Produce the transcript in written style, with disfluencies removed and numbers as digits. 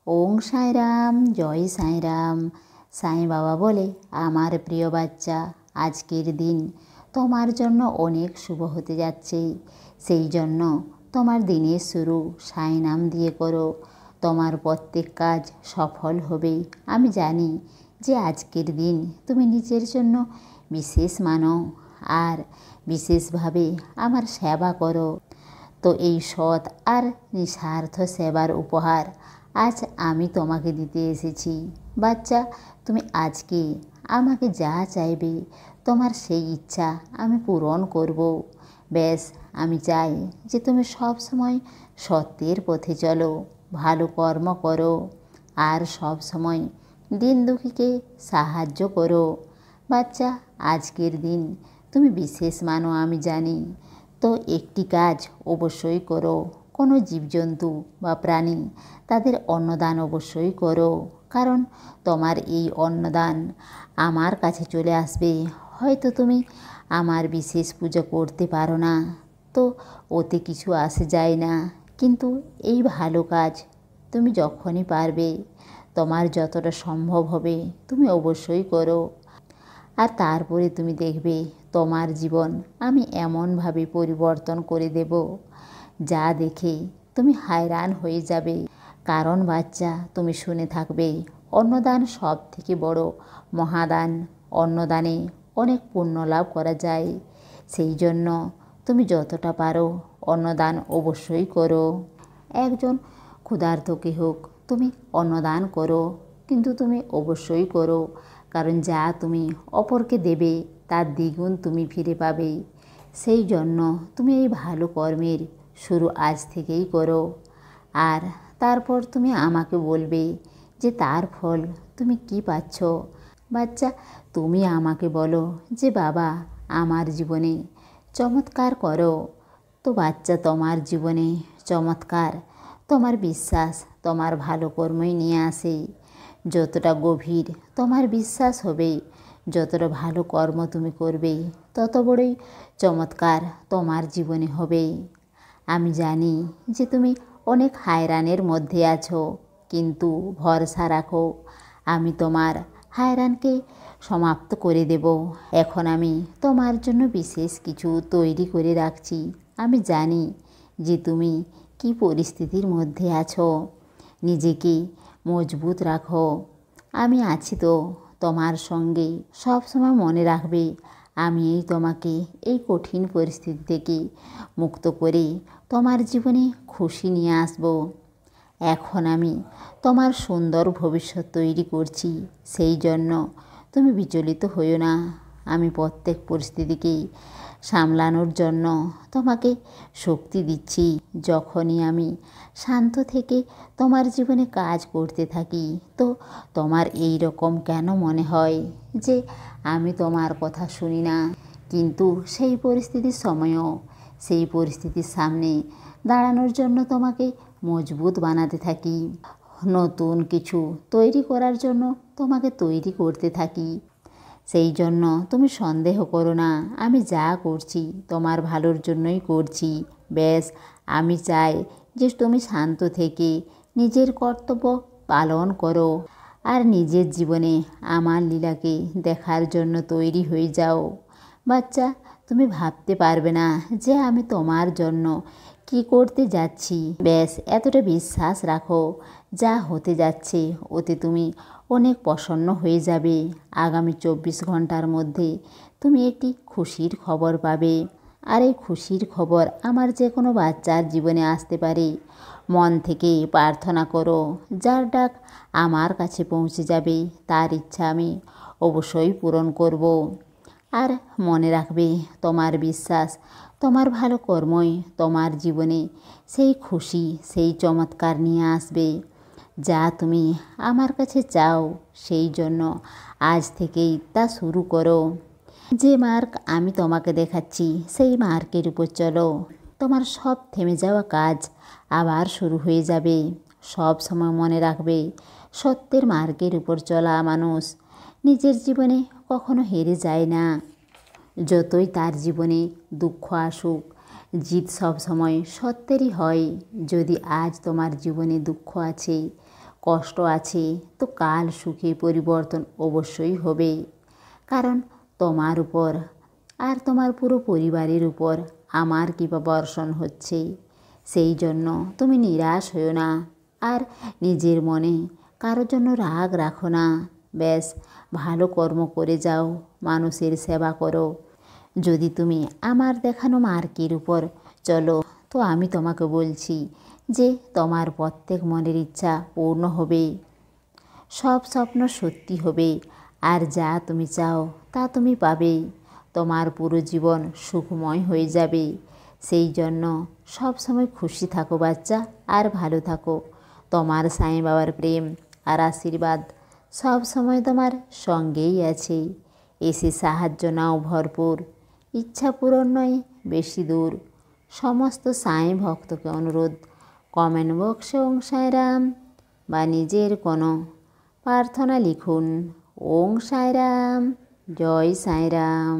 ওং সাইরাম, জয় সাইরাম। সাই বাবা বলে, আমার প্রিয় বাচ্চা, আজকের দিন তোমার জন্য অনেক শুভ হতে যাচ্ছে। সেই জন্য তোমার দিনের শুরু সাই নাম দিয়ে করো। তোমার প্রত্যেক কাজ সফল হবে। আমি জানি যে আজকের দিন তুমি নিজের জন্য বিশেষ মানো আর বিশেষভাবে আমার সেবা করো। তো এই সৎ আর নিঃস্বার্থ সেবার উপহার আজ আমি তোমাকে দিতে এসেছি। বাচ্চা, তুমি আজকে আমাকে যা চাইবে তোমার সেই ইচ্ছা আমি পূরণ করব। ব্যাস, আমি চাই যে তুমি সব সময় সত্যের পথে চলো, ভালো কর্ম করো আর সব সময় দিন দুঃখীকে সাহায্য করো। বাচ্চা, আজকের দিন তুমি বিশেষ মানো আমি জানি। তো একটি কাজ অবশ্যই করো, কোনো জীবজন্তু বা প্রাণী তাদের অন্নদান অবশ্যই করো, কারণ তোমার এই অন্নদান আমার কাছে চলে আসবে। হয়তো তুমি আমার বিশেষ পুজো করতে পারো না, তো ওতে কিছু আসে যায় না, কিন্তু এই ভালো কাজ তুমি যখনই পারবে, তোমার যতটা সম্ভব হবে তুমি অবশ্যই করো। আর তারপরে তুমি দেখবে তোমার জীবন আমি এমনভাবে পরিবর্তন করে দেব যা দেখে তুমি হায়রান হয়ে যাবে। কারণ বাচ্চা, তুমি শুনে থাকবে অন্নদান সব থেকে বড় মহাদান। অন্নদানে অনেক পুণ্য লাভ করা যায়। সেই জন্য তুমি যতটা পারো অন্নদান অবশ্যই করো। একজন ক্ষুধার্তকে হোক তুমি অন্নদান করো, কিন্তু তুমি অবশ্যই করো, কারণ যা তুমি অপরকে দেবে তার দ্বিগুণ তুমি ফিরে পাবে। সেই জন্য তুমি এই ভালো কর্মের শুরু আজ থেকেই করো। আর তারপর তুমি আমাকে বলবে যে তার ফল তুমি কি পাচ্ছ। বাচ্চা, তুমি আমাকে বলো যে বাবা আমার জীবনে চমৎকার করো। তো বাচ্চা, তোমার জীবনে চমৎকার তোমার বিশ্বাস তোমার ভালো কর্মই নিয়ে আসে। যতটা গভীর তোমার বিশ্বাস হবে, যতটা ভালো কর্ম তুমি করবে, তত বড়ই চমৎকার তোমার জীবনে হবে। আমি জানি যে তুমি অনেক হায়রানের মধ্যে আছো, কিন্তু ভরসা রাখো, আমি তোমার হায়রানকে সমাপ্ত করে দেব। এখন আমি তোমার জন্য বিশেষ কিছু তৈরি করে রাখছি। আমি জানি যে তুমি কি পরিস্থিতির মধ্যে আছো। নিজেকে মজবুত রাখো, আমি আছি তো তোমার সঙ্গে। সব সময় মনে রাখবে আমি তোমাকে এই কঠিন পরিস্থিতি থেকে মুক্ত করে তোমার জীবনে খুশি নিয়ে আসব। এখন আমি তোমার সুন্দর ভবিষ্যৎ তৈরি করছি, সেই জন্য তুমি বিচলিত হইও না। আমি প্রত্যেক পরিস্থিতিকেই সামলানোর জন্য তোমাকে শক্তি দিচ্ছি। যখনই আমি শান্ত থেকে তোমার জীবনে কাজ করতে থাকি, তো তোমার এই রকম কেন মনে হয় যে আমি তোমার কথা শুনি না? কিন্তু সেই পরিস্থিতির সময়ও সেই পরিস্থিতির সামনে দাঁড়ানোর জন্য তোমাকে মজবুত বানাতে থাকি। নতুন কিছু তৈরি করার জন্য তোমাকে তৈরি করতে থাকি। সেই জন্য তুমি সন্দেহ করো না, আমি যা করছি তোমার ভালোর জন্যই করছি। ব্যাস, আমি চাই যে তুমি শান্ত থেকে নিজের কর্তব্য পালন করো আর নিজের জীবনে আমার লীলাকে দেখার জন্য তৈরি হয়ে যাও। বাচ্চা, তুমি ভাবতে পারবে না যে আমি তোমার জন্য কি করতে যাচ্ছি। ব্যাস, এতটা বিশ্বাস রাখো, যা হতে যাচ্ছে ওতে তুমি অনেক প্রসন্ন হয়ে যাবে। আগামী 24 ঘন্টার মধ্যে তুমি একটি খুশির খবর পাবে। আর এই খুশির খবর আমার যে কোনো বাচ্চার জীবনে আসতে পারে। মন থেকে প্রার্থনা করো, যার ডাক আমার কাছে পৌঁছে যাবে তার ইচ্ছা আমি অবশ্যই পূরণ করব। আর মনে রাখবে তোমার বিশ্বাস তোমার ভালো কর্মই তোমার জীবনে সেই খুশি সেই চমৎকার নিয়ে আসবে যা তুমি আমার কাছে চাও। সেই জন্য আজ থেকেই তা শুরু করো। যে মার্ক আমি তোমাকে দেখাচ্ছি সেই মার্কের উপর চলো। তোমার সব থেমে যাওয়া কাজ আবার শুরু হয়ে যাবে। সব সময় মনে রাখবে সত্যের মার্গের উপর চলা মানুষ নিজের জীবনে কখনো হেরে যায় না। যতই তার জীবনে দুঃখ আসুক, জিত সব সময় সত্যেরই হয়। যদি আজ তোমার জীবনে দুঃখ আছে, কষ্ট আছে, তো কাল সুখে পরিবর্তন অবশ্যই হবে। কারণ তোমার উপর আর তোমার পুরো পরিবারের উপর আমার কৃপা বর্ষণ হচ্ছে। সেই জন্য তুমি নিরাশ হও না, আর নিজের মনে কারোর জন্য রাগ রাখো না। ব্যাস ভালো কর্ম করে যাও, মানুষের সেবা করো। যদি তুমি আমার দেখানো মার্গের উপর চলো, তো আমি তোমাকে বলছি যে তোমার প্রত্যেক মনের ইচ্ছা পূর্ণ হবে, সব স্বপ্ন সত্যি হবে, আর যা তুমি চাও তা তুমি পাবে। তোমার পুরো জীবন সুখময় হয়ে যাবে। সেই জন্য সব সময় খুশি থাকো বাচ্চা, আর ভালো থাকো। তোমার সাঁই বাবার প্রেম আর আশীর্বাদ সব সময় তোমার সঙ্গেই আছে। এসে সাহায্য নাও ভরপুর, ইচ্ছা পূরণ নয় বেশি দূর। সমস্ত সাঁই ভক্তকে অনুরোধ, কমেন্ট বক্সে ওং সাঁইরাম বা নিজের কোনো প্রার্থনা লিখুন। ওং সাঁইরাম, জয় সাঁইরাম।